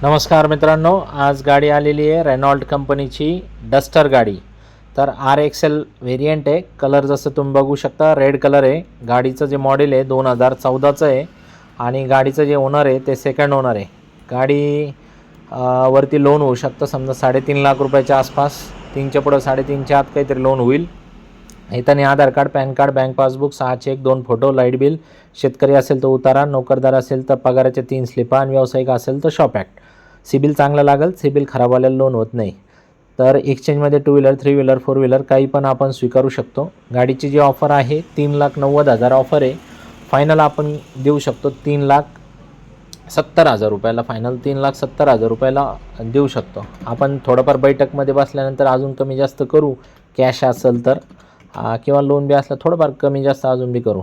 नमस्कार मित्रांनो, आज गाडी आलेली आहे रेनॉल्ट कंपनीची डस्टर गाडी। तर RXL व्हेरियंट आहे। कलर जसं तुम्ही बघू शकता रेड कलर आहे। गाडीचं जे मॉडेल आहे 2014चं आहे आणि गाडीचं जे ओनर आहे ते सेकंड ओनर आहे। गाडी वरती लोन होऊ शकतं समजा 3.5 लाख रुपयाच्या आसपास, 3च्या पुढं 3.5च्या आत काहीतरी लोन होईल। इथं Aadhaar card, PAN card, bank passbook, 6 cheque, 2 photo, light bill, शेतकरी असेल तर उतारा, नोकरदार असेल तर पगाराचे 3 स्लिपा आणि व्यावसायिक असेल तर शॉप ॲक्ट। सिबिल चांगला लागेल, सिबिल खराब आलेलं लोन होत नाही। तर एक्सचेंजमध्ये 2 व्हीलर, 3 व्हीलर, 4 व्हीलर काही पण आपण स्वीकारू शकतो। गाडीची जी ऑफर आहे 3,90,000 ऑफर आहे। फायनल आपण देऊ शकतो 3,70,000 रुपयाला। फायनल 3,70,000 रुपयाला देऊ शकतो आपण। थोडंफार बैठकमध्ये बसल्यानंतर अजून कमी जास्त करू, कॅश असेल तर किंवा लोन बी असलं थोडंफार कमी जास्त अजून बी करू।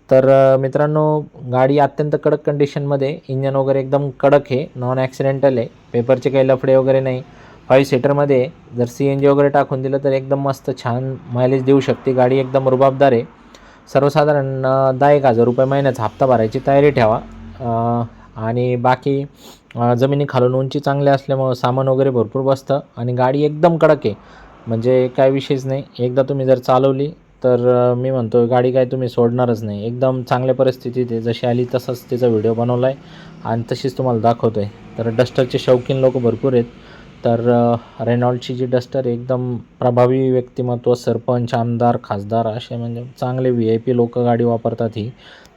तर मित्रांनो, गाडी अत्यंत कडक कंडिशनमध्ये, इंजन वगैरे एकदम कडक आहे, नॉन ॲक्सिडेंटल आहे, पेपरचे काही लफडे वगैरे नाही। 5 सीटरमध्ये जर CNG वगैरे टाकून दिलं तर एकदम मस्त छान मायलेज देऊ शकते गाडी। एकदम रुबाबदार आहे। सर्वसाधारण 10,000-1,000 रुपये महिन्याचा हप्ता भरायची तयारी ठेवा। आणि बाकी जमिनीखालून उंची चांगली असल्यामुळं सामान वगैरे भरपूर बसतं आणि गाडी एकदम कडक आहे, म्हणजे काय विषयच नाही। एकदा तुम्ही जर चालवली तर मी म्हणतो गाडी काय तुम्ही सोडणारच नाही। एकदम चांगल्या परिस्थितीत आहे, जशी आली तसंच तिचा व्हिडिओ बनवला आहे आणि तशीच तुम्हाला दाखवतो आहे। तर डस्टरचे शौकीन लोक भरपूर आहेत। तर रेनॉल्टची जी डस्टर एकदम प्रभावी व्यक्तिमत्व, सरपंच, आमदार, खासदार असे म्हणजे चांगले VIP लोक गाडी वापरतात ही।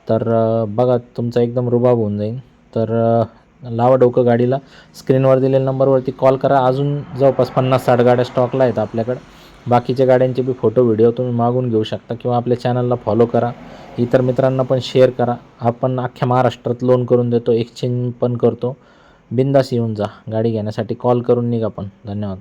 तर बघा तुमचा एकदम रुबाब होऊन जाईल। तर लावा डोकं गाडीला। स्क्रीनवर दिलेल्या नंबरवरती कॉल करा। अजून जवळपास 50-60 गाड्या स्टॉकला आहेत आपल्याकडे। बाकीच्या गाड्यांचे बी फोटो व्हिडिओ तुम्ही मागून घेऊ शकता किंवा आपल्या चॅनलला फॉलो करा, इतर मित्रांना पण शेअर करा। आपण अख्ख्या महाराष्ट्रात लोन करून देतो, एक्सचेंज पण करतो। बिंदास येऊन जा गाडी घेण्यासाठी, कॉल करून निघा पण। धन्यवाद।